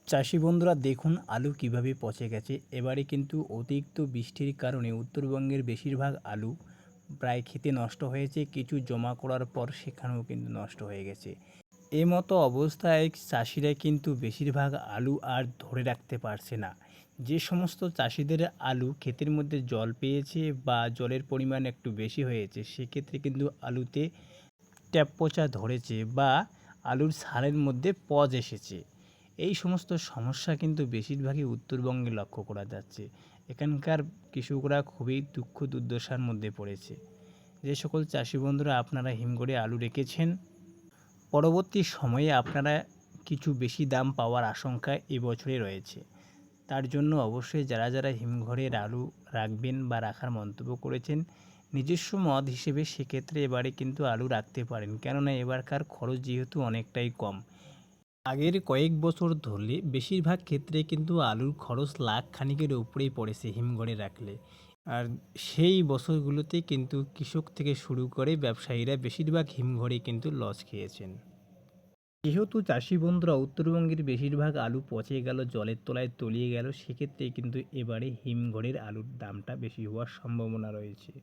চাষি বন্ধুরা দেখুন আলু কিভাবে পচে গেছে। এবারে কিন্তু অতিরিক্ত বৃষ্টির কারণে উত্তরবঙ্গের বেশিরভাগ আলু প্রায় খেতে নষ্ট হয়েছে, কিছু জমা করার পর সেখানেও কিন্তু নষ্ট হয়ে গেছে। এই মতো অবস্থায় চাষিরা কিন্তু বেশিরভাগ আলু আর ধরে রাখতে পারছে না। যে সমস্ত চাষিদের আলু ক্ষেতের মধ্যে জল পেয়েছে বা জলের পরিমাণ একটু বেশি হয়েছে, সেক্ষেত্রে কিন্তু আলুতে ট্যাপ পচা ধরেছে বা আলুর ছালের মধ্যে পজ এসেছে। এই সমস্ত সমস্যা কিন্তু বেশিরভাগই উত্তরবঙ্গে লক্ষ্য করা যাচ্ছে। এখানকার কৃষকরা খুবই দুঃখ দুর্দশার মধ্যে পড়েছে। যে সকল চাষি বন্ধুরা আপনারা হিমঘরে আলু রেখেছেন, পরবর্তী সময়ে আপনারা কিছু বেশি দাম পাওয়ার আশঙ্কা এবছরে রয়েছে। তার জন্য অবশ্যই যারা যারা হিমঘরের আলু রাখবেন বা রাখার মন্তব্য করেছেন, নিজস্ব মত হিসেবে সেক্ষেত্রে এবারে কিন্তু আলু রাখতে পারেন, কেননা এবারকার খরচ যেহেতু অনেকটাই কম। আগের কয়েক বছর ধরলে বেশিরভাগ ক্ষেত্রে কিন্তু আলুর খরচ লাখ খানিকের উপরেই পড়েছে হিমঘরে রাখলে। আর সেই বছরগুলোতে কিন্তু কৃষক থেকে শুরু করে ব্যবসায়ীরা বেশিরভাগ হিমঘরে কিন্তু লস খেয়েছেন। যেহেতু চাষি বন্ধুরা উত্তরবঙ্গের বেশিরভাগ আলু পচে গেল, জলের তলায় তলিয়ে গেল, সেক্ষেত্রে কিন্তু এবারে হিমঘরের আলুর দামটা বেশি হওয়ার সম্ভাবনা রয়েছে।